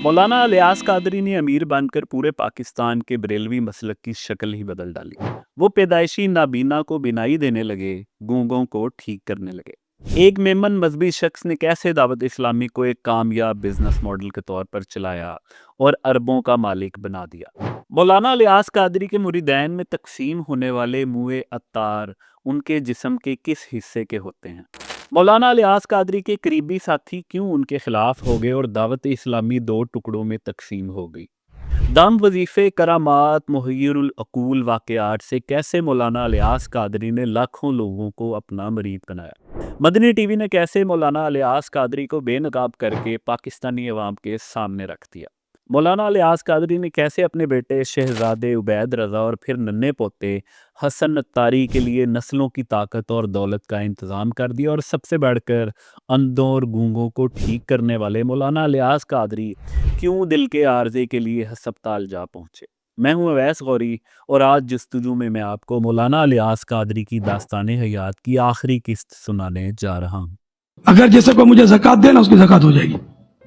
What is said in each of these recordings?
मौलाना alias Qadri ने अमीर बनकर पूरे पाकिस्तान के बरेलवी मसलक की शक्ल ही बदल डाली। वो पैदाइशी नाबीना को बिनाई देने लगे, गूंगों को ठीक करने लगे। एक मेमन मजहबी शख्स ने कैसे दावत इस्लामी को एक कामयाब बिजनेस मॉडल के तौर पर चलाया और अरबों का मालिक बना दिया। मौलाना अलियास कादरी के मुरीदैन में तकसीम होने वाले मुए अत्तार उनके जिस्म के किस हिस्से के होते हैं? मौलाना अलियास कादरी के करीबी साथी क्यों उनके खिलाफ हो गए और दावत इस्लामी दो टुकड़ों में तकसीम हो गई? दम वजीफ़े करामात मुहय्यरुल अकूल वाक़यात से कैसे मौलाना अलियास कादरी ने लाखों लोगों को अपना मरीद बनाया? मदनी टीवी ने कैसे मौलाना अलियास कादरी को बेनकाब करके पाकिस्तानी अवाम के सामने रख दिया? मौलाना अलियास कादरी ने कैसे अपने बेटे शहजादे उबैद रज़ा और फिर नन्हे पोते हसन अत्तारी के लिए नस्लों की ताकत और दौलत का इंतज़ाम कर दिया? और सबसे बढ़कर अंधों और गूंगों को ठीक करने वाले मौलाना अलियास कादरी क्यों दिल के आर्जे के लिए हस्पताल जा पहुँचे? मैं हूँ अवैस गौरी और आज जस्तुजू में मैं आपको मौलाना अलियास कादरी की दास्तान हयात की आखिरी किस्त सुनाने जा रहा हूँ। अगर जैसे कोई मुझे ज़कात देना उसकी ज़कात हो जाएगी।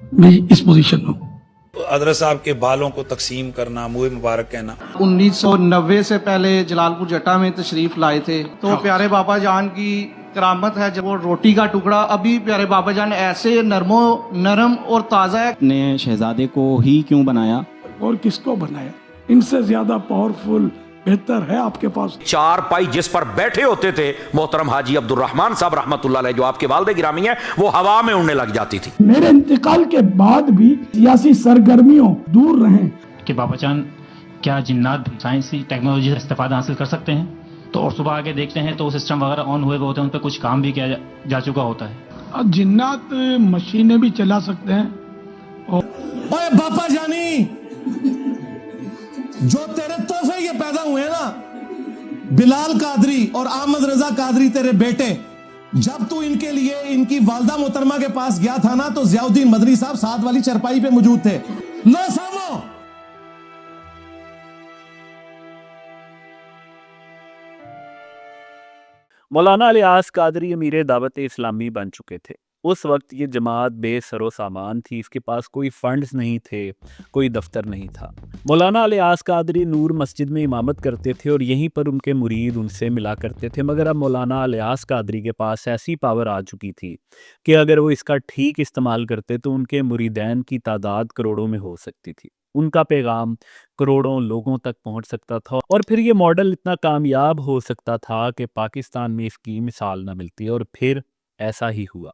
मैं इस पोजीशन में हूँ। हज़रत साहब के बालों को तकसीम करना, मुँह मुबारक कहना। 1990 से पहले जलालपुर जट्टा में तशरीफ लाए थे तो प्यारे बाबा जान की करामत है, जब वो रोटी का टुकड़ा अभी प्यारे बाबा जान ऐसे नरम और ताज़ा है। ने शहजादे को ही क्यों बनाया और किसको बनाया? इनसे ज्यादा पावरफुल बेहतर है आपके पास? चार पाई जिस पर बैठे होते थे मोहतरम हाजी अब्दुल रहमान साहब रहमतुल्लाह अलैह, जो आपके वालिद गिरामी हैं, वो हवा में उड़ने लग जाती थी। मेरे इंतकाल के बाद भी सियासी सरगर्मियों दूर रहें। कि बाबा जान क्या जिन्नात साइंसी टेक्नोलॉजी से इस्तेफादा हासिल कर सकते हैं? तो और सुबह आके देखते हैं तो सिस्टम वगैरह ऑन हुए होते हैं, उन पर कुछ काम भी किया जा चुका होता है। और जिन्नात मशीनें भी चला सकते हैं। ओए बापा जानी, जो तेरे तोहफे ये पैदा हुए हैं ना, बिलाल कादरी और अहमद रजा कादरी तेरे बेटे, जब तू इनके लिए इनकी वालदा मोहतरमा के पास गया था ना, तो जियाउद्दीन मदनी साहब साथ वाली चरपाई पे मौजूद थे। लो सामो। मौलाना अलियास कादरी अमीर दावत इस्लामी बन चुके थे। उस वक्त ये जमात बेसरो सामान थी, इसके पास कोई फंड्स नहीं थे, कोई दफ्तर नहीं था। मौलाना अलियास कादरी नूर मस्जिद में इमामत करते थे और यहीं पर उनके मुरीद उनसे मिला करते थे। मगर अब मौलाना अलियास कादरी के पास ऐसी पावर आ चुकी थी कि अगर वो इसका ठीक इस्तेमाल करते तो उनके मुरीदैन की तादाद करोड़ों में हो सकती थी। उनका पैगाम करोड़ों लोगों तक पहुंच सकता था और फिर ये मॉडल इतना कामयाब हो सकता था कि पाकिस्तान में इसकी मिसाल न मिलती। और फिर ऐसा ही हुआ।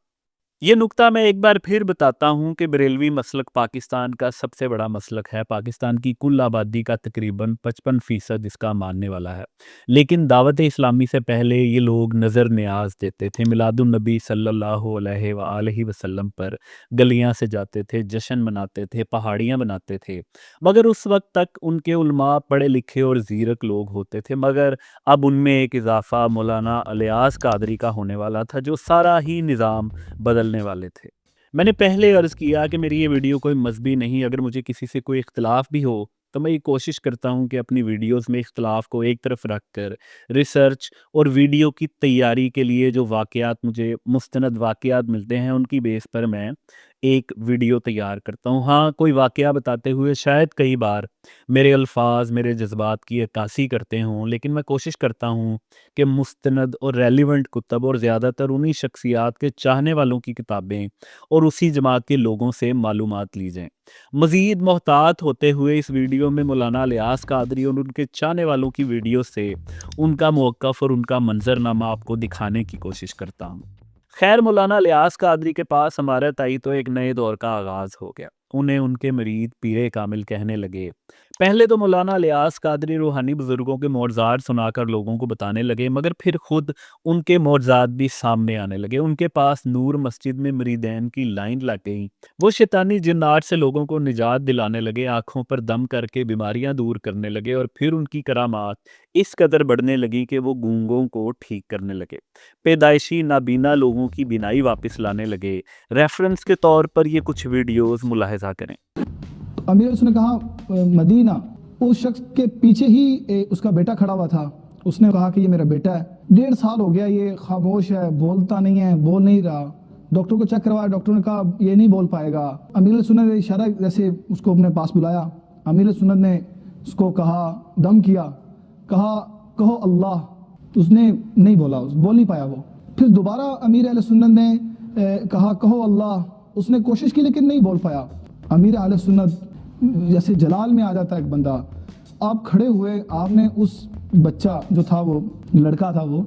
ये नुक्ता मैं एक बार फिर बताता हूँ कि बरेलवी मसलक पाकिस्तान का सबसे बड़ा मसलक है। पाकिस्तान की कुल आबादी का तकरीबन 55% इसका मानने वाला है। लेकिन दावत इस्लामी से पहले ये लोग नज़र न्याज देते थे, मिलादुन नबी सल्लल्लाहु अलैहि वसल्लम पर गलियाँ से जाते थे, जश्न मनाते थे, पहाड़ियाँ बनाते थे। मगर उस वक्त तक उनके उलमा पढ़े लिखे और ज़ीरक लोग होते थे। मगर अब उनमें एक इजाफा मौलाना अलियास कादरी का होने वाला था, जो सारा ही निज़ाम बदल वाले थे। मैंने पहले अर्ज किया कि मेरी ये वीडियो कोई मजहबी नहीं। अगर मुझे किसी से कोई इख्तलाफ भी हो तो मैं ये कोशिश करता हूँ कि अपनी वीडियोस में इख्तलाफ को एक तरफ रख कर रिसर्च और वीडियो की तैयारी के लिए जो वाक़यात मुझे मुस्तनद वाक़यात मिलते हैं उनकी बेस पर मैं एक वीडियो तैयार करता हूँ। हाँ, कोई वाक़या बताते हुए शायद कई बार मेरे अल्फाज मेरे जज्बात की अक्कासी करते हों, लेकिन मैं कोशिश करता हूँ कि मुस्तनद और रेलिवेंट कुतब और ज़्यादातर उन्हीं शख्सियात के चाहने वालों की किताबें और उसी जमात के लोगों से मालूमात ली जाएँ। मज़ीद मोहतात होते हुए इस वीडियो में मौलाना अलियास कादरी और उनके चाहने वालों की वीडियो से उनका मौक़िफ़ और उनका मंजरनामा आपको दिखाने की कोशिश करता हूँ। खैर, मौलाना अलियास कादरी के पास हमारत आई तो एक नए दौर का आगाज़ हो गया। उन्हें उनके मरीद पीरे कामिल कहने लगे। पहले तो मौलाना अलियास कादरी रूहानी बुजुर्गों के मौज़ात सुनाकर लोगों को बताने लगे, मगर फिर खुद उनके मौज़ात भी सामने आने लगे। उनके पास नूर मस्जिद में मरीदैन की लाइन लग गई। वो शैतानी जिन्नात से लोगों को निजात दिलाने लगे, आँखों पर दम करके बीमारियां दूर करने लगे। और फिर उनकी करामात इस कदर बढ़ने लगी कि वो गूंगों को ठीक करने लगे, पैदाइशी नाबीना लोगों की बिनाई वापस लाने लगे। रेफरेंस के तौर पर ये कुछ वीडियोस मुलाहिजा करें। अमीर उसने कहा मदीना, उस शख्स के पीछे ही उसका बेटा खड़ा हुआ था। उसने कहा कि ये मेरा बेटा है, 1.5 साल हो गया, ये खामोश है, बोलता नहीं है, बोल नहीं रहा। डॉक्टर को चेक करवाया, डॉक्टर ने कहा ये नहीं बोल पाएगा। अमीर सुन्नत ने इशारा जैसे उसको अपने पास बुलाया, अमीर सुन्नत ने उसको कहा, दम किया, कहा कहो अल्लाह, उसने नहीं बोला, बोल नहीं पाया वो। फिर दोबारा अमीर अहले सुन्नत ने कहा कहो अल्लाह, उसने कोशिश की लेकिन नहीं बोल पाया। अमीर अहले सुन्नत जैसे जलाल में आ जाता है एक बंदा, आप खड़े हुए, आपने उस बच्चा जो था, वो लड़का था, वो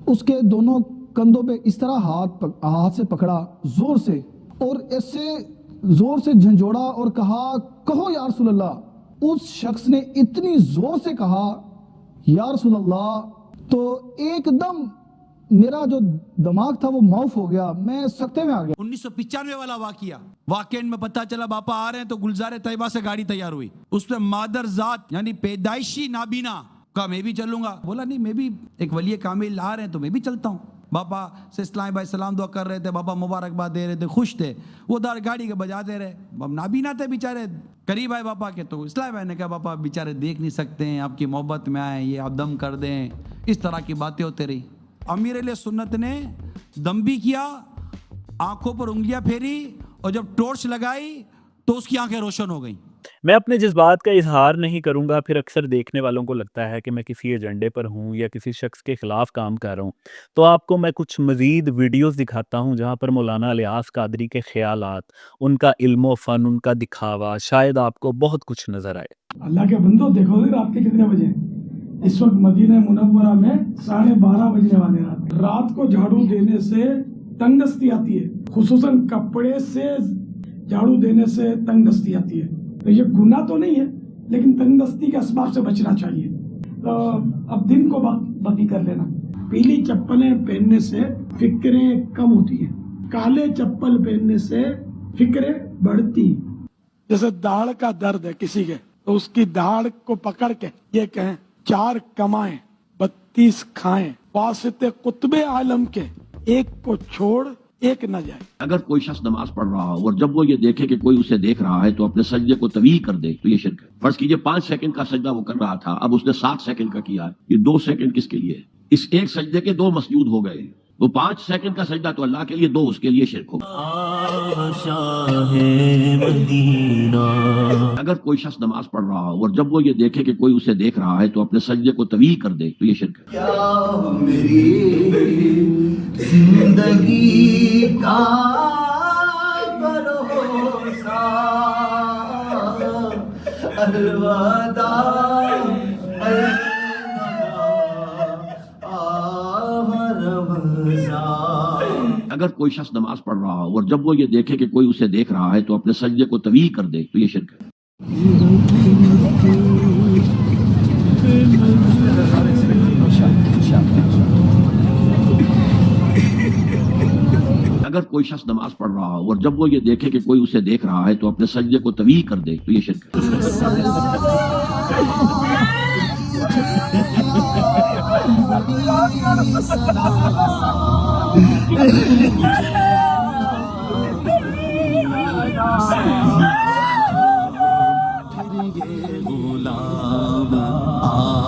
उसके दोनों कंधों पे इस तरह हाथ से पकड़ा जोर से, और ऐसे जोर से झंझोड़ा और कहा कहो या रसूल अल्लाह। उस शख्स ने इतनी जोर से कहा या रसूल अल्लाह, तो एकदम मेरा जो दिमाग था वो माउफ हो गया, मैं सकते में आ गया। 1995 वाला वाकया में पता चला बापा आ रहे हैं तो गुलजार तैयबा से गाड़ी तैयार हुई, उसमें मादर जात यानी पैदाइशी नाबीना का मैं भी चलूंगा। बोला नहीं, मैं भी एक वली कामिल आ रहे हैं तो मैं भी चलता हूँ। बापा से इस्लाम भाई सलाम दुआ कर रहे थे, बाबा मुबारकबाद दे रहे थे, खुश थे, वो दार गाड़ी के बजाते रहे। अब नाबीना थे बेचारे, करीब आए बापा के, तो इस्लाम भाई ने कहा बापा बेचारे देख नहीं सकते हैं, आपकी मोहब्बत में आए, ये आप दम कर दें। इस तरह की बातें होती रही। अमीर अहले सुन्नत ने दम भी किया, आंखों पर उंगलियां फेरी, और जब टॉर्च लगाई तो उसकी आंखें रोशन हो गई। मैं अपने जज्बात का इजहार नहीं करूंगा, फिर अक्सर देखने वालों को लगता है कि मैं किसी एजेंडे पर हूं या किसी शख्स के खिलाफ काम कर रहा हूं। तो आपको मैं कुछ मज़ीद वीडियोस दिखाता हूं जहां पर मौलाना इलियास कादरी के ख्यालात, उनका इल्म व फ़न, उनका दिखावा, शायद आपको बहुत कुछ नज़र आए। अल्लाह के बंदो, देखो रात के कितने बजे हैं? इस वक्त मदीना मुनव्वरा में 12:30 बजने वाले रात को झाड़ू देने से तंगदस्ती आती है, खुसूसन कपड़े से झाड़ू देने से तंगदस्ती आती है। तो ये गुनाह तो नहीं है, लेकिन तंगदस्ती के असबाब से बचना चाहिए। तो अब दिन को बाकी कर लेना। पीली चप्पलें पहनने से फिक्रें कम होती हैं, काले चप्पल पहनने से फिक्रें बढ़ती हैं। जैसे दाढ़ का दर्द है किसी के, तो उसकी दाढ़ को पकड़ के ये कहें 4 कमाएं 32 खाएं, वास्ते कुतबे आलम के एक को छोड़ एक न जाए। अगर कोई शख्स नमाज पढ़ रहा हो और जब वो ये देखे कि कोई उसे देख रहा है तो अपने सजदे को तवील कर दे, तो ये शिर्क है। फर्ज कीजिए 5 सेकंड का सजदा वो कर रहा था, अब उसने 7 सेकंड का किया, ये 2 सेकंड किसके लिए है? इस एक सजदे के 2 मसजूद हो गए। तो 5 सेकंड का सजदा तो अल्लाह के लिए, 2 उसके लिए शिर्क होगा। अगर कोई शख्स नमाज पढ़ रहा हो और जब वो ये देखे कि कोई उसे देख रहा है तो अपने सजदे को तवील कर दे, तो ये शिर्क है। जिंदगी का भरोसा अलविदा अगर कोई शख्स नमाज पढ़ रहा हो और जब वो ये देखे कि कोई उसे देख रहा है तो अपने सजदे को तवील कर दे, तो ये शिर्क है। अगर कोई शख्स नमाज पढ़ रहा हो और जब वो ये देखे कि कोई उसे देख रहा है तो अपने सजदे को तवील कर दे, तो ये शिर्क है।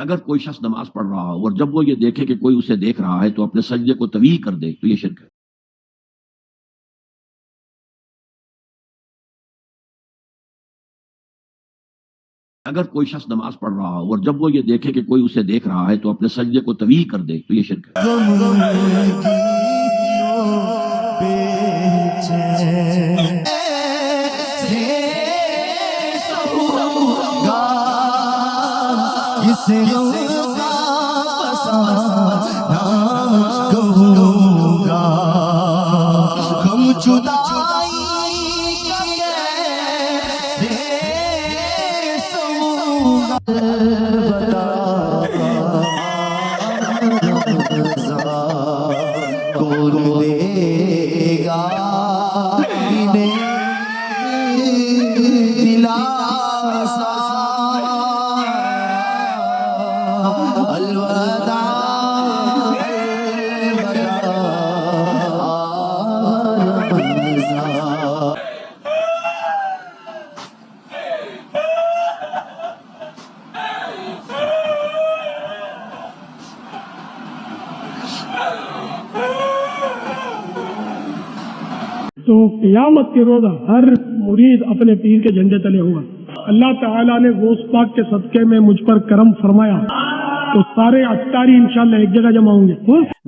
अगर कोई शख्स नमाज पढ़ रहा हो और जब वो ये देखे कि कोई उसे देख रहा है तो अपने सजदे को तवील कर दे, तो ये शिर्क है। अगर कोई शख्स नमाज पढ़ रहा हो और जब वो ये देखे कि कोई उसे देख रहा है तो अपने सजदे को तवील कर दे, तो ये शिर्क है। अलविदा तो क़यामत के रोज़ हर मुरीद अपने पीर के झंडे तले होगा। अल्लाह ताला ने गौस पाक के सदक़े में मुझ पर करम फरमाया तो सारे अत्तारी इंशाल्लाह एक जगह जमा होंगे।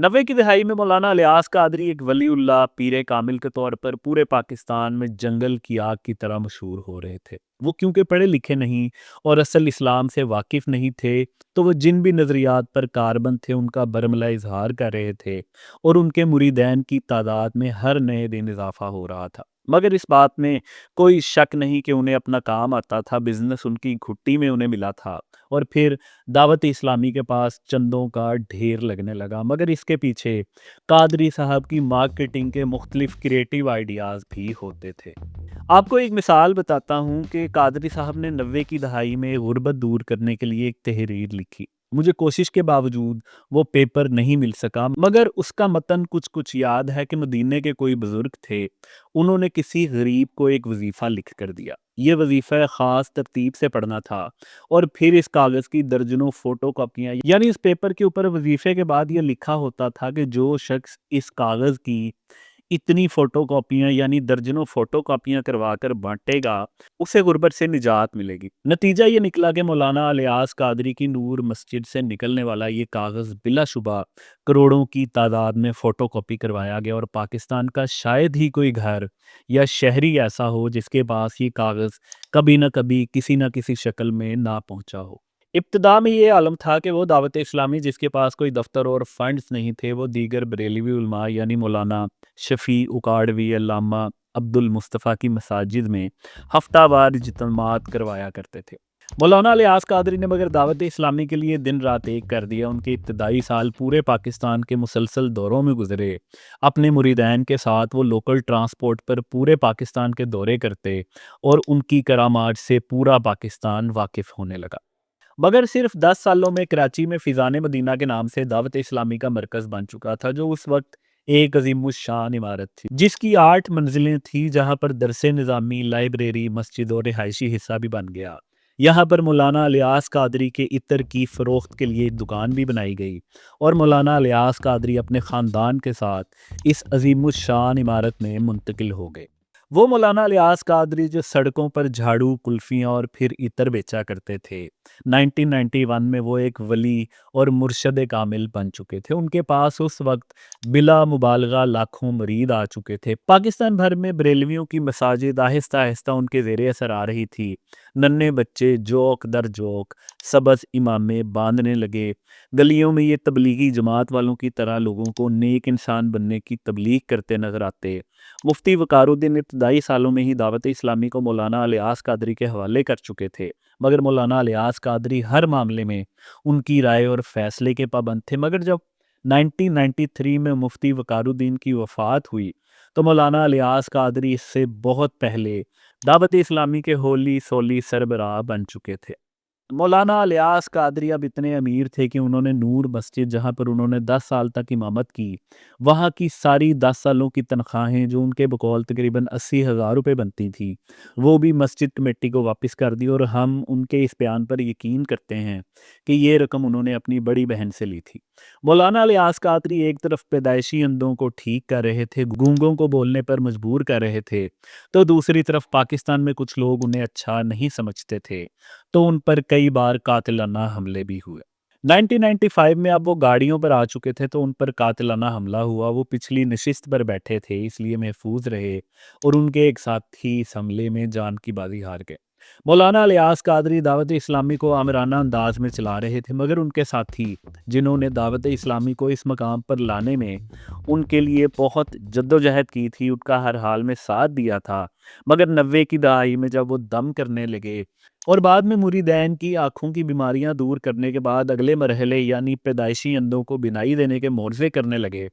90 की दहाई में मौलाना इलियास कादरी एक वलीउल्लाह पीर कामिल के तौर पर पूरे पाकिस्तान में जंगल की आग की तरह मशहूर हो रहे थे। वो क्योंकि पढ़े लिखे नहीं और असल इस्लाम से वाकिफ नहीं थे, तो वो जिन भी नज़रियात पर कारबंद थे उनका बरमला इजहार कर रहे थे और उनके मुरीदैन की तादाद में हर नए दिन इजाफा हो रहा था। मगर इस बात में कोई शक नहीं कि उन्हें अपना काम आता था, बिजनेस उनकी घुट्टी में उन्हें मिला था और फिर दावत इस्लामी के पास चंदों का ढेर लगने लगा। मगर इसके पीछे कादरी साहब की मार्केटिंग के मुख्तलिफ क्रिएटिव आइडियाज़ भी होते थे। आपको एक मिसाल बताता हूँ कि कादरी साहब ने 90 की दहाई में गुर्बत दूर करने के लिए एक तहरीर लिखी। मुझे कोशिश के बावजूद वो पेपर नहीं मिल सका, मगर उसका मतन कुछ कुछ याद है कि मदीने के कोई बुजुर्ग थे, उन्होंने किसी गरीब को एक वजीफ़ा लिख कर दिया। ये वजीफ़ा ख़ास तरतीब से पढ़ना था और फिर इस कागज़ की दर्जनों फ़ोटो कापियाँ, यानी इस पेपर के ऊपर वजीफ़े के बाद ये लिखा होता था कि जो शख्स इस कागज़ की इतनी फ़ोटो कापियाँ यानी दर्जनों फ़ोटो कापियाँ करवा कर बांटेगा, उसे गुर्बत से निजात मिलेगी। नतीजा ये निकला कि मौलाना इलियास कादरी की नूर मस्जिद से निकलने वाला ये कागज़ बिलाशुबा करोड़ों की तादाद में फ़ोटो कॉपी करवाया गया और पाकिस्तान का शायद ही कोई घर या शहरी ऐसा हो जिसके पास ये कागज़ कभी न कभी किसी न किसी शक्ल में ना पहुँचा हो। इब्तिदा में ये आलम था कि वो दावत इस्लामी जिसके पास कोई दफ्तर और फंड्स नहीं थे, वो दीगर बरेलवी उलमा यानी मौलाना शफ़ी उकाड़वी, अल्लामा अब्दुल मुस्तफ़ा की मसाजिद में हफ्तावार इज्तिमात करवाया करते थे। मौलाना इलियास कादरी ने मगर दावत इस्लामी के लिए दिन रात एक कर दिया। उनके इब्तदाई साल पूरे पाकिस्तान के मुसलसल दौरों में गुजरे। अपने मुरीदैन के साथ वो लोकल ट्रांसपोर्ट पर पूरे पाकिस्तान के दौरे करते और उनकी करामात से पूरा पाकिस्तान वाकिफ़ होने लगा। मगर सिर्फ 10 सालों में कराची में फिजान मदीना के नाम से दावत इस्लामी का मरकज़ बन चुका था, जो उस वक्त एक अजीमुश्शान इमारत थी जिसकी 8 मंजिलें थी, जहां पर दरसे निज़ामी, लाइब्रेरी, मस्जिद और रिहायशी हिस्सा भी बन गया। यहाँ पर मौलाना इलियास कादरी के इत्र की फ़रोख्त के लिए दुकान भी बनाई गई और मौलाना इलियास कादरी अपने ख़ानदान के साथ इस अजीमुश्शान इमारत में मुंतकिल हो गए। वो मौलाना इलियास कादरी जो सड़कों पर झाड़ू, कुल्फ़ियाँ और फिर इत्र बेचा करते थे, 1991 में वो एक वली और मुर्शद कामिल बन चुके थे। उनके पास उस वक्त बिला मुबालगा लाखों मुरीद आ चुके थे। पाकिस्तान भर में बरेलवियों की मसाजिद आहिस्ता आहिस्ता उनके ज़ेरे असर आ रही थी। नन्हे बच्चे जोक दर जोक सबस इमामे बांधने लगे। गलियों में ये तबलीगी जमात वालों की तरह लोगों को नेक इंसान बनने की तबलीग करते नजर आते। मुफ्ती वकारुद्दीन इब्तदाई सालों में ही दावत इस्लामी को मौलाना इलियास कादरी के हवाले कर चुके थे, मगर मौलाना इलियास कादरी हर मामले में उनकी राय और फैसले के पाबंद थे। मगर जब 1993 में मुफ्ती वकारुद्दीन की वफ़ात हुई तो मौलाना इलियास कादरी इससे बहुत पहले दावत इस्लामी के होली सोली सरबराह बन चुके थे। मौलाना इलियास कादरी अब इतने अमीर थे कि उन्होंने नूर मस्जिद, जहाँ पर उन्होंने 10 साल तक इमामत की, वहाँ की सारी 10 सालों की तनख्वाहें जो उनके बकौल तकरीबन 80,000 रुपये बनती थी, वो भी मस्जिद कमेटी को वापस कर दी और हम उनके इस बयान पर यकीन करते हैं कि ये रकम उन्होंने अपनी बड़ी बहन से ली थी। मौलाना इलियास कादरी एक तरफ पैदाइशी अंधों को ठीक कर रहे थे, गूंगों को बोलने पर मजबूर कर रहे थे, तो दूसरी तरफ पाकिस्तान में कुछ लोग उन्हें अच्छा नहीं समझते थे, तो उन पर कई बार कातिलाना हमले भी हुए। 1995 में अब वो गाड़ियों पर आ चुके थे तो उन पर कातिलाना हमला हुआ। वो पिछली नशिस्त पर बैठे थे, इसलिए महफूज रहे और उनके एक साथी इस हमले में जान की बाजी हार गए। मौलाना इलियास कादरी दावत इस्लामी को आमराना अंदाज में चला रहे थे, मगर उनके साथी जिन्होंने दावत इस्लामी को इस मकाम पर लाने में उनके लिए बहुत जद्दोजहद की थी, उनका हर हाल में साथ दिया था। मगर 90 की दहाई में जब वो दम करने लगे और बाद में मुरीदैन की आँखों की बीमारियां दूर करने के बाद अगले मरहले यानी पैदाइशी अंधों को बिनाई देने के मोर्चे करने लगे,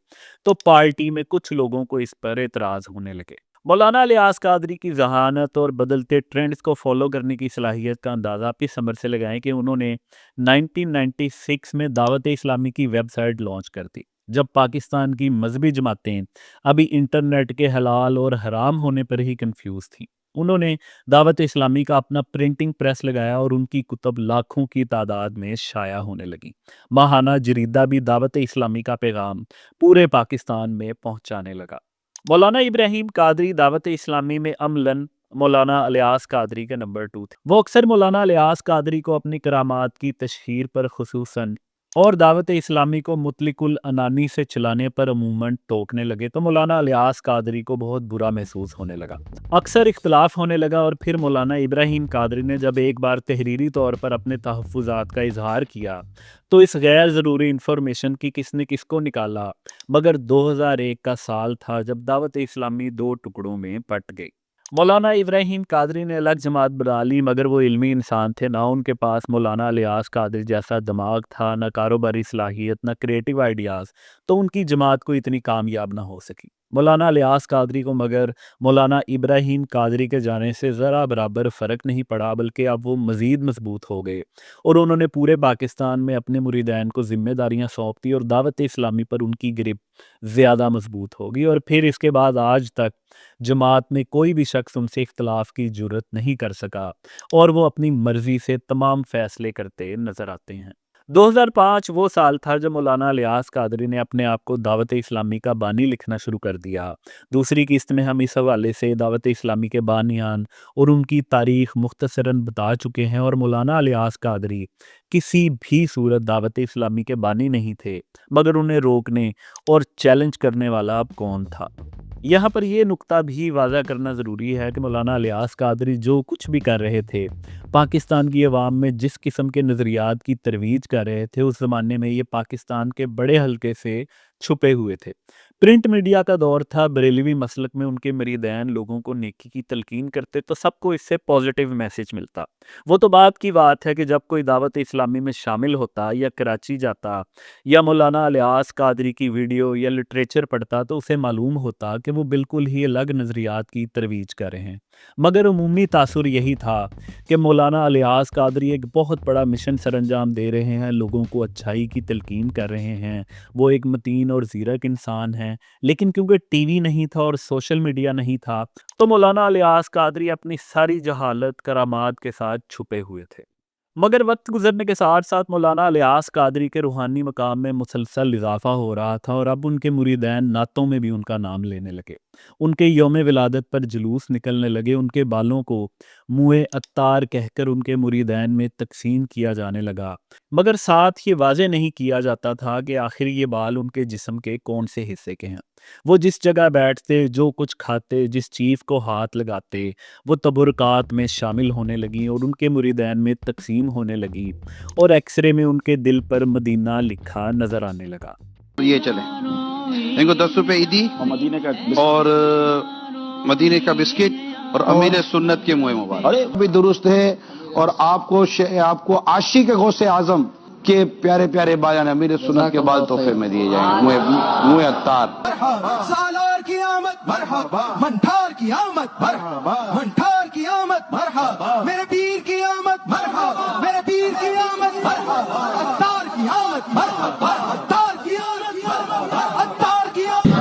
तो पार्टी में कुछ लोगों को इस पर एतराज़ होने लगे। मौलाना इलियास कादरी की जहानत और बदलते ट्रेंड्स को फॉलो करने की सलाहियत का अंदाज़ा आप इस अमर से लगाएं कि उन्होंने 1996 में दावत इस्लामी की वेबसाइट लॉन्च कर दी, जब पाकिस्तान की मजहबी जमातें अभी इंटरनेट के हलाल और हराम होने पर ही कंफ्यूज थीं। उन्होंने दावत इस्लामी का अपना प्रिंटिंग प्रेस लगाया और उनकी कुतब लाखों की तादाद में शाया होने लगी। माहाना जरीदा भी दावत इस्लामी का पैगाम पूरे पाकिस्तान में पहुंचाने लगा। مولانا ابراہیم قادری دعوت اسلامی میں عملاً مولانا الیاس قادری کے نمبر 2 تھے۔ وہ اکثر مولانا الیاس قادری کو اپنی کرامات کی تشہیر پر خصوصاً اور دعوت اسلامی کو مطلق العنانی سے چلانے پر عموماً ٹوکنے لگے تو مولانا الیاس قادری کو بہت برا محسوس ہونے لگا۔ اکثر اختلاف ہونے لگا اور پھر مولانا ابراہیم قادری نے جب ایک بار تحریری طور پر اپنے تحفظات کا اظہار کیا تو اس غیر ضروری انفارمیشن کی کس نے کس کو نکالا، مگر 2001 کا سال تھا جب دعوت اسلامی 2 ٹکڑوں میں پٹ گئی۔ مولانا ابراہیم قادری نے الگ جماعت بنا لی، مگر وہ علمی انسان تھے، نہ ان کے پاس مولانا الیاس قادری جیسا دماغ تھا، نہ کاروباری صلاحیت، نہ کریٹیو آئیڈیاز، تو ان کی جماعت کو اتنی کامیاب نہ ہو سکی۔ مولانا الیاس قادری کو مگر مولانا ابراہیم قادری کے جانے سے ذرا برابر فرق نہیں پڑا، بلکہ اب وہ مزید مضبوط ہو گئے اور انہوں نے پورے پاکستان میں اپنے مریدین کو ذمہ داریاں سونپ دی اور دعوت اسلامی پر ان کی گرپ زیادہ مضبوط ہوگی، اور پھر اس کے بعد آج تک جماعت میں کوئی بھی شخص ان سے اختلاف کی جرت نہیں کر سکا اور وہ اپنی مرضی سے تمام فیصلے کرتے نظر آتے ہیں۔ 2005 وہ سال تھا جب مولانا الیاس قادری نے اپنے آپ کو دعوت اسلامی کا بانی لکھنا شروع کر دیا۔ دوسری قسط میں ہم اس حوالے سے دعوت اسلامی کے بانیان اور ان کی تاریخ مختصراً بتا چکے ہیں، اور مولانا الیاس قادری کسی بھی صورت دعوت اسلامی کے بانی نہیں تھے، مگر انہیں روکنے اور چیلنج کرنے والا اب کون تھا۔ یہاں پر یہ نقطہ بھی واضح کرنا ضروری ہے کہ مولانا الیاس قادری جو کچھ بھی کر رہے تھے، پاکستان کی عوام میں جس قسم کے نظریات کی ترویج کر رہے تھے، اس زمانے میں یہ پاکستان کے بڑے حلقے سے چھپے ہوئے تھے۔ پرنٹ میڈیا کا دور تھا، بریلوی مسلک میں ان کے مریدین لوگوں کو نیکی کی تلقین کرتے تو سب کو اس سے پازیٹیو میسج ملتا۔ وہ تو بات کی بات ہے کہ جب کوئی دعوت اسلامی میں شامل ہوتا یا کراچی جاتا یا مولانا الیاس قادری کی ویڈیو یا لٹریچر پڑھتا تو اسے معلوم ہوتا کہ وہ بالکل ہی الگ نظریات کی ترویج کر رہے ہیں، مگر عمومی تاثر یہی تھا کہ مولانا الیاس قادری ایک بہت بڑا مشن سر انجام دے رہے ہیں، لوگوں کو اچھائی کی تلقین کر رہے ہیں، وہ ایک متین اور زیرک انسان ہیں، لیکن کیونکہ ٹی وی نہیں تھا اور سوشل میڈیا نہیں تھا تو مولانا الیاس قادری اپنی ساری جہالت کرامات کے ساتھ چھپے ہوئے تھے۔ مگر وقت گزرنے کے ساتھ ساتھ مولانا الیاس قادری کے روحانی مقام میں مسلسل اضافہ ہو رہا تھا اور اب ان کے مریدین نعتوں میں بھی ان کا نام لینے لگے، ان کے یوم ولادت پر جلوس نکلنے لگے، ان کے بالوں کو موئے عطار کہہ کر ان کے مریدین میں تقسیم کیا جانے لگا، مگر ساتھ یہ واضح نہیں کیا جاتا تھا کہ آخر یہ بال ان کے جسم کے کون سے حصے کے ہیں۔ وہ جس جگہ بیٹھتے، جو کچھ کھاتے، جس چیز کو ہاتھ لگاتے، وہ تبرکات میں شامل ہونے لگیں اور ان کے مریدین میں تقسیم ہونے لگی، اور ایکس رے میں ان کے دل پر مدینہ لکھا نظر آنے لگا۔ یہ چلے ان کو 10 روپے عیدی اور مدینے کا بسکٹ اور امیر سنت کے موئے مبارک بھی درست ہے، اور آپ کو عاشق غوث اعظم کے پیارے پیارے بایان امیر سنت کے بعد تحفے میں دیے جائیں گے، موئے عطار۔ سالار کی آمد مرحبا، منٹھار کی آمد مرحبا، منٹھار کی آمد مرحبا، میرے پیر کی آمد مرحبا، میرے پیر کی آمد مرحبا، عطار کی آمد مرحبا، عطار کی آمد مرحبا، عطار کی آمد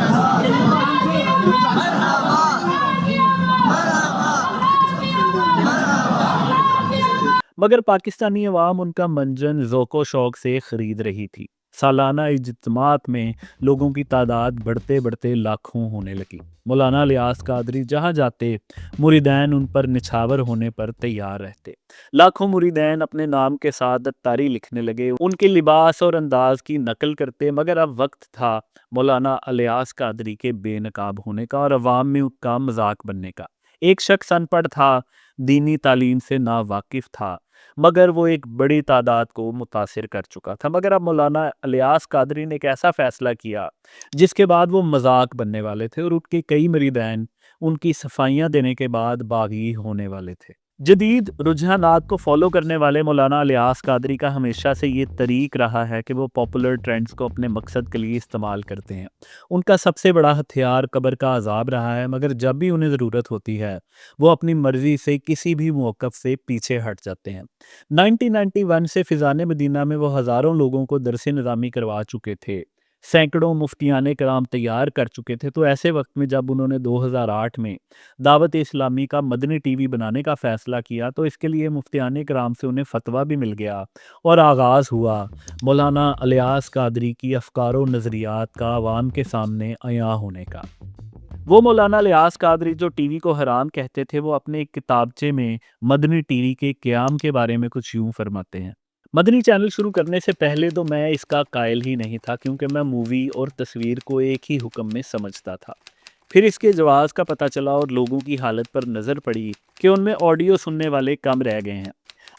مگر پاکستانی عوام ان کا منجن ذوق و شوق سے خرید رہی تھی۔ سالانہ اجتماعات میں لوگوں کی تعداد بڑھتے بڑھتے لاکھوں ہونے لگی۔ مولانا الیاس قادری جہاں جاتے مریدین ان پر نچھاور ہونے پر تیار رہتے۔ لاکھوں مریدین اپنے نام کے ساتھ عطاری لکھنے لگے، ان کے لباس اور انداز کی نقل کرتے، مگر اب وقت تھا مولانا الیاس قادری کے بے نقاب ہونے کا اور عوام میں ان کا مذاق بننے کا۔ ایک شخص ان پڑھ تھا، دینی تعلیم سے ناواقف تھا، مگر وہ ایک بڑی تعداد کو متاثر کر چکا تھا۔ مگر اب مولانا الیاس قادری نے ایک ایسا فیصلہ کیا جس کے بعد وہ مذاق بننے والے تھے اور ان کے کئی مریدین ان کی صفائیاں دینے کے بعد باغی ہونے والے تھے۔ جدید رجحانات کو فالو کرنے والے مولانا الیاس قادری کا ہمیشہ سے یہ طریق رہا ہے کہ وہ پاپولر ٹرینڈز کو اپنے مقصد کے لیے استعمال کرتے ہیں۔ ان کا سب سے بڑا ہتھیار قبر کا عذاب رہا ہے، مگر جب بھی انہیں ضرورت ہوتی ہے وہ اپنی مرضی سے کسی بھی موقف سے پیچھے ہٹ جاتے ہیں۔ 1991 سے فیضان مدینہ میں وہ ہزاروں لوگوں کو درس نظامی کروا چکے تھے، سینکڑوں مفتیان کرام تیار کر چکے تھے، تو ایسے وقت میں جب انہوں نے 2008 میں دعوت اسلامی کا مدنی ٹی وی بنانے کا فیصلہ کیا تو اس کے لیے مفتیان کرام سے انہیں فتویٰ بھی مل گیا اور آغاز ہوا مولانا الیاس قادری کی افکار و نظریات کا عوام کے سامنے عیاں ہونے کا۔ وہ مولانا الیاس قادری جو ٹی وی کو حرام کہتے تھے، وہ اپنے ایک کتابچے میں مدنی ٹی وی کے قیام کے بارے میں کچھ یوں فرماتے ہیں: مدنی چینل شروع کرنے سے پہلے تو میں اس کا قائل ہی نہیں تھا، کیونکہ میں مووی اور تصویر کو ایک ہی حکم میں سمجھتا تھا۔ پھر اس کے جواز کا پتہ چلا اور لوگوں کی حالت پر نظر پڑی کہ ان میں آڈیو سننے والے کم رہ گئے ہیں۔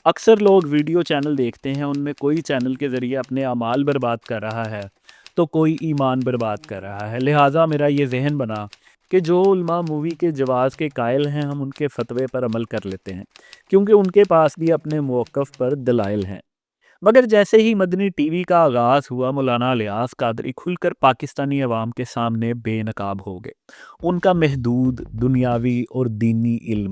اکثر لوگ ویڈیو چینل دیکھتے ہیں، ان میں کوئی چینل کے ذریعے اپنے اعمال برباد کر رہا ہے تو کوئی ایمان برباد کر رہا ہے۔ لہٰذا میرا یہ ذہن بنا کہ جو علماء مووی کے جواز کے قائل ہیں، ہم ان کے فتوے پر عمل کر لیتے ہیں، کیونکہ ان کے پاس بھی اپنے موقف پر دلائل ہیں۔ مگر جیسے ہی مدنی ٹی وی کا آغاز ہوا، مولانا الیاس قادری کھل کر پاکستانی عوام کے سامنے بے نقاب ہو گئے۔ ان کا محدود دنیاوی اور دینی علم،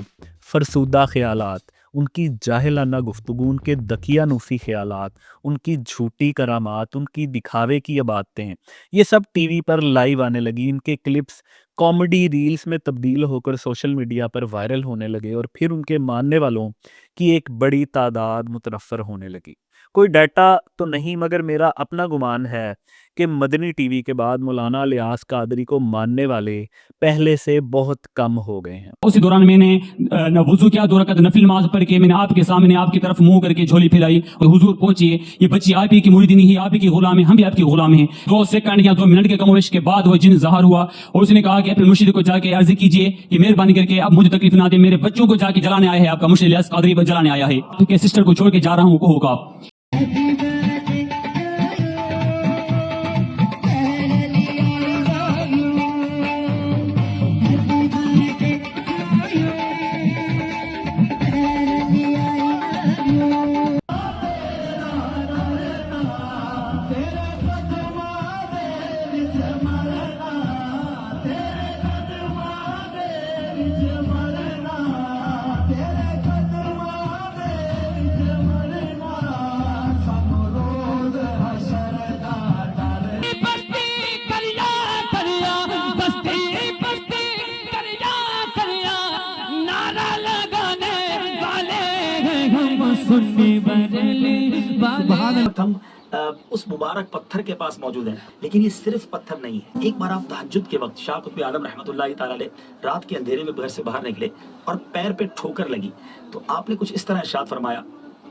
فرسودہ خیالات، ان کی جاہلانہ گفتگو، ان کے دقیانوسی خیالات، ان کی جھوٹی کرامات، ان کی دکھاوے کی عبادتیں، یہ سب ٹی وی پر لائیو آنے لگی۔ ان کے کلپس کامیڈی ریلز میں تبدیل ہو کر سوشل میڈیا پر وائرل ہونے لگے اور پھر ان کے ماننے والوں کی ایک بڑی تعداد متنفر ہونے لگی۔ کوئی ڈیٹا تو نہیں، مگر میرا اپنا گمان ہے کہ مدنی ٹی وی کے بعد مولانا الیاس قادری کو ماننے والے پہلے سے بہت کم ہو گئے ہیں۔ اسی دوران میں نے وضو کیا، 2 رکعت نفل نماز پڑھ کے میں نے آپ کے سامنے آپ کی طرف منہ کر کے جھولی پھیلائی اور حضور پہنچیے، یہ بچی آپ ہی کی مریدی نہیں ہے، آپ ہی کی غلام ہے، ہم بھی آپ کی غلام ہیں۔ 2 سیکنڈ یا 2 منٹ کے کم و بیش کے بعد وہ جن ظاہر ہوا اور اس نے کہا کہ اپنے مرشد کو جا کے عرض کیجیے کہ مہربانی کر کے اب مجھے تکلیف نہ دے، میرے بچوں کو جا کے جلانے آیا ہے، آپ کا مرشد الیاس قادری پر جلانے آیا ہے، آپ کے سسٹر کو چھوڑ کے جا رہا ہوں، کہو کا ہم اس مبارک پتھر کے پاس موجود ہیں، لیکن یہ صرف پتھر نہیں ہے۔ ایک بار آپ تہجد کے وقت شاہ قطب عالم رحمۃ اللہ تعالی علیہ رات کے اندھیرے میں گھر سے باہر نکلے اور پیر پہ ٹھوکر لگی تو آپ نے کچھ اس طرح ارشاد فرمایا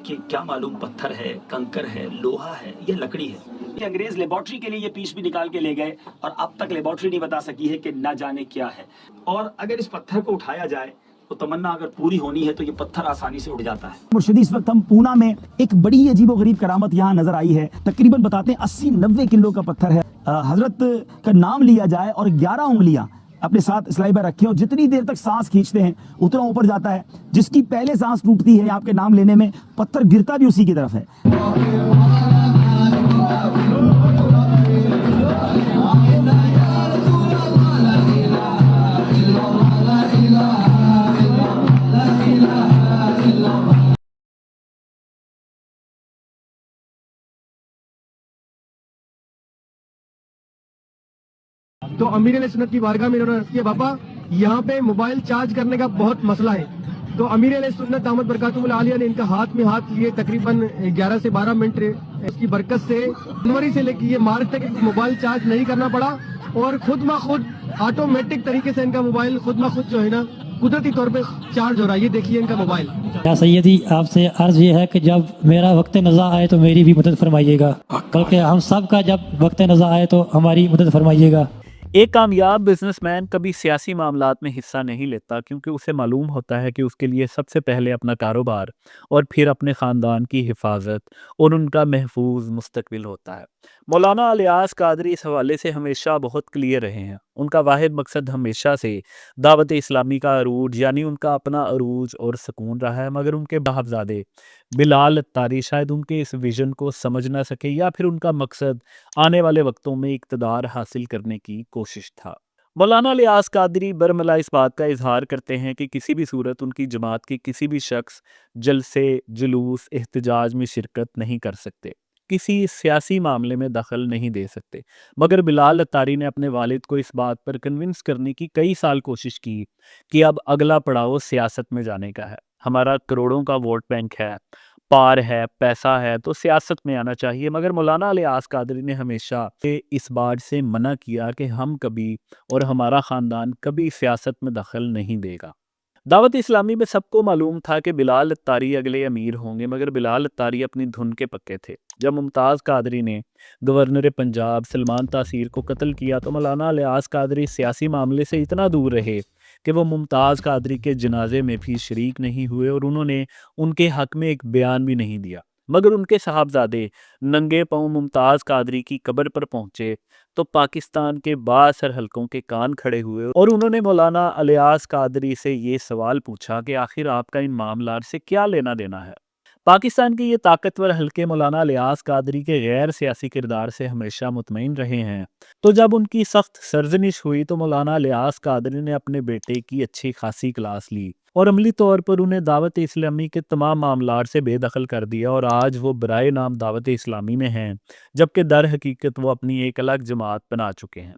کہ کیا معلوم پتھر ہے، کنکر ہے، لوہا ہے یا لکڑی ہے۔ کہ انگریز لیبارٹری کے لیے یہ پیس بھی نکال کے لے گئے اور اب تک لیبارٹری نہیں بتا سکی ہے کہ نہ جانے کیا ہے۔ اور اگر اس پتھر کو اٹھایا جائے تو تمنا اگر پوری ہونی ہے تو یہ پتھر آسانی سے اٹھ جاتا ہے۔ مرشدی اس وقت ہم پونا میں ایک بڑی عجیب و غریب کرامت یہاں نظر آئی ہے، تقریباً بتاتے ہیں 80-90 کلو کا پتھر ہے۔ حضرت کا نام لیا جائے اور 11 انگلیاں اپنے ساتھ اسلائی پر رکھے اور جتنی دیر تک سانس کھینچتے ہیں اتنا اوپر جاتا ہے، جس کی پہلے سانس ٹوٹتی ہے آپ کے نام لینے میں پتھر گرتا بھی اسی کی طرف ہے۔ تو امیر علیہ سنت کی بارگاہ میں انہوں نے کیا بابا یہاں پہ موبائل چارج کرنے کا بہت مسئلہ ہے، تو امیر علیہ سنت دامت برکاتہ العالیہ نے ان کا ہاتھ میں ہاتھ لیے تقریباً 11 سے 12 منٹ اس کی برکت سے جنوری سے لے کے یہ مارچ تک موبائل چارج نہیں کرنا پڑا اور خود بخود آٹومیٹک طریقے سے ان کا موبائل خود بخود جو ہے نا قدرتی طور پہ چارج ہو رہا ہے۔ یہ دیکھیے ان کا موبائل۔ یا سیدی آپ سے عرض یہ ہے کہ جب میرا وقت نزا آئے تو میری بھی مدد فرمائیے گا، بلکہ ہم سب کا جب وقت نزا آئے تو ہماری مدد فرمائیے گا۔ ایک کامیاب بزنس مین کبھی سیاسی معاملات میں حصہ نہیں لیتا، کیونکہ اسے معلوم ہوتا ہے کہ اس کے لیے سب سے پہلے اپنا کاروبار اور پھر اپنے خاندان کی حفاظت اور ان کا محفوظ مستقبل ہوتا ہے۔ مولانا الیاس قادری اس حوالے سے ہمیشہ بہت کلیئر رہے ہیں۔ ان کا واحد مقصد ہمیشہ سے دعوت اسلامی کا عروج یعنی ان کا اپنا عروج اور سکون رہا ہے، مگر ان کے صاحبزادے بلال اتاری شاید ان کے اس ویژن کو سمجھ نہ سکے، یا پھر ان کا مقصد آنے والے وقتوں میں اقتدار حاصل کرنے کی کوشش تھا۔ مولانا الیاس قادری برملا اس بات کا اظہار کرتے ہیں کہ کسی بھی صورت ان کی جماعت کی کسی بھی شخص جلسے، جلوس، احتجاج میں شرکت نہیں کر سکتے، کسی سیاسی معاملے میں دخل نہیں دے سکتے، مگر بلال اتاری نے اپنے والد کو اس بات پر کنونس کرنے کی کئی سال کوشش کی کہ اب اگلا پڑاؤ سیاست میں جانے کا ہے، ہمارا کروڑوں کا ووٹ بینک ہے، پار ہے، پیسہ ہے تو سیاست میں آنا چاہیے، مگر مولانا الیاس قادری نے ہمیشہ اس بات سے منع کیا کہ ہم کبھی اور ہمارا خاندان کبھی سیاست میں دخل نہیں دے گا۔ دعوت اسلامی میں سب کو معلوم تھا کہ بلال اتاری اگلے امیر ہوں گے، مگر بلال اتاری اپنی دھن کے پکے تھے۔ جب ممتاز قادری نے گورنر پنجاب سلمان تاثیر کو قتل کیا تو مولانا الیاس قادری سیاسی معاملے سے اتنا دور رہے کہ وہ ممتاز قادری کے جنازے میں بھی شریک نہیں ہوئے اور انہوں نے ان کے حق میں ایک بیان بھی نہیں دیا، مگر ان کے صاحبزادے ننگے پاؤں ممتاز قادری کی قبر پر پہنچے تو پاکستان کے بااثر حلقوں کے کان کھڑے ہوئے اور انہوں نے مولانا الیاس قادری سے یہ سوال پوچھا کہ آخر آپ کا ان معاملات سے کیا لینا دینا ہے۔ پاکستان کے یہ طاقتور حلقے مولانا الیاس قادری کے غیر سیاسی کردار سے ہمیشہ مطمئن رہے ہیں، تو جب ان کی سخت سرزنش ہوئی تو مولانا الیاس قادری نے اپنے بیٹے کی اچھی خاصی کلاس لی اور عملی طور پر انہیں دعوت اسلامی کے تمام معاملات سے بے دخل کر دیا، اور آج وہ برائے نام دعوت اسلامی میں ہیں جبکہ در حقیقت وہ اپنی ایک الگ جماعت بنا چکے ہیں۔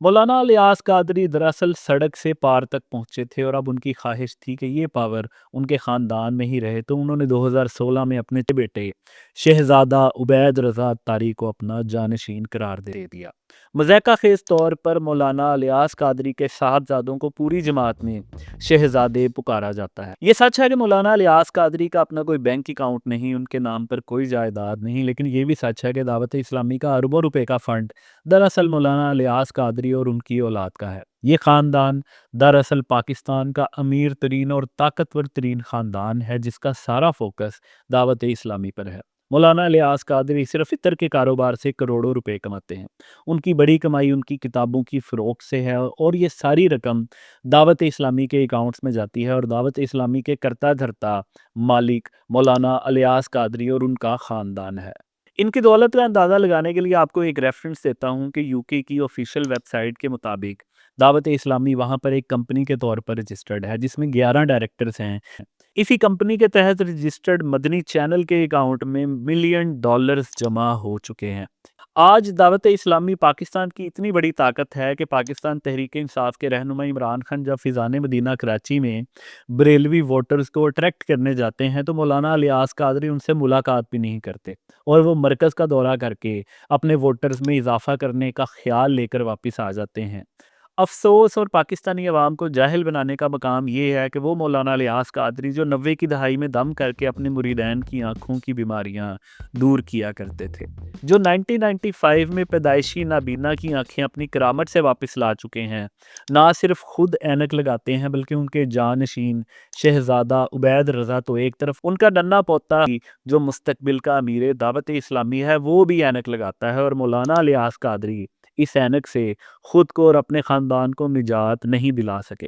مولانا الیاس قادری دراصل سڑک سے پار تک پہنچے تھے اور اب ان کی خواہش تھی کہ یہ پاور ان کے خاندان میں ہی رہے، تو انہوں نے 2016 میں اپنے بیٹے شہزادہ عبید رضا اتاری کو اپنا جانشین قرار دے دیا۔ مضحکہ خیز طور پر مولانا الیاس قادری کے صاحبزادوں کو پوری جماعت میں شہزادے پکارا جاتا ہے۔ یہ سچ ہے کہ مولانا الیاس قادری کا اپنا کوئی بینک اکاؤنٹ نہیں، ان کے نام پر کوئی جائیداد نہیں، لیکن یہ بھی سچ ہے کہ دعوت اسلامی کا اربوں روپے کا فنڈ دراصل مولانا الیاس قادری اور ان کی اولاد کا ہے۔ یہ خاندان دراصل پاکستان کا امیر ترین اور طاقتور ترین خاندان ہے جس کا سارا فوکس دعوت اسلامی پر ہے۔ مولانا الیاس قادری صرف عطر کے کاروبار سے کروڑوں روپے کماتے ہیں، ان کی بڑی کمائی ان کی کتابوں کی فروخت سے ہے اور یہ ساری رقم دعوت اسلامی کے اکاؤنٹس میں جاتی ہے، اور دعوت اسلامی کے کرتا دھرتا مالک مولانا الیاس قادری اور ان کا خاندان ہے۔ ان کی دولت کا اندازہ لگانے کے لیے آپ کو ایک ریفرنس دیتا ہوں کہ یو کے کی آفیشیل ویب سائٹ کے مطابق دعوت اسلامی وہاں پر ایک کمپنی کے طور پر رجسٹرڈ ہے جس میں 11 ڈائریکٹرز ہیں۔ اسی کمپنی کے تحت رجسٹرڈ مدنی چینل کے اکاؤنٹ میں $1 ملین جمع ہو چکے ہیں۔ آج دعوت اسلامی پاکستان کی اتنی بڑی طاقت ہے کہ پاکستان تحریک انصاف کے رہنما عمران خان جب فیضان مدینہ کراچی میں بریلوی ووٹرز کو اٹریکٹ کرنے جاتے ہیں تو مولانا الیاس قادری ان سے ملاقات بھی نہیں کرتے اور وہ مرکز کا دورہ کر کے اپنے ووٹرز میں اضافہ کرنے کا خیال لے کر واپس آ جاتے ہیں۔ افسوس اور پاکستانی عوام کو جاہل بنانے کا مقام یہ ہے کہ وہ مولانا الیاس قادری جو 90 کی دہائی میں دم کر کے اپنے مریدین کی آنکھوں کی بیماریاں دور کیا کرتے تھے، جو 1995 میں پیدائشی نابینا کی آنکھیں اپنی کرامت سے واپس لا چکے ہیں، نہ صرف خود اینک لگاتے ہیں بلکہ ان کے جانشین شہزادہ عبید رضا تو ایک طرف، ان کا ننا پوتا جو مستقبل کا امیر دعوت اسلامی ہے وہ بھی اینک لگاتا ہے، اور مولانا الیاس قادری اس اینک سے خود کو اور اپنے خاندان کو نجات نہیں دلا سکے۔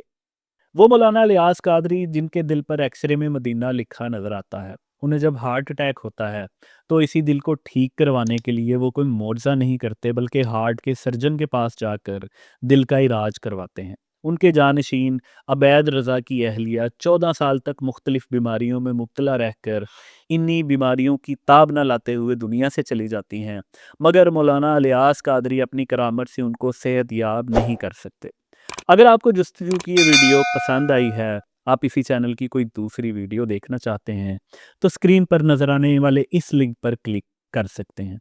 وہ مولانا الیاس قادری جن کے دل پر ایکس رے میں مدینہ لکھا نظر آتا ہے، انہیں جب ہارٹ اٹیک ہوتا ہے تو اسی دل کو ٹھیک کروانے کے لیے وہ کوئی معجزہ نہیں کرتے بلکہ ہارٹ کے سرجن کے پاس جا کر دل کا علاج کرواتے ہیں۔ ان کے جانشین عبید رضا کی اہلیہ 14 سال تک مختلف بیماریوں میں مبتلا رہ کر انہی بیماریوں کی تاب نہ لاتے ہوئے دنیا سے چلی جاتی ہیں، مگر مولانا الیاس قادری اپنی کرامت سے ان کو صحت یاب نہیں کر سکتے۔ اگر آپ کو جستجو کی یہ ویڈیو پسند آئی ہے، آپ اسی چینل کی کوئی دوسری ویڈیو دیکھنا چاہتے ہیں تو اسکرین پر نظر آنے والے اس لنک پر کلک کر سکتے ہیں۔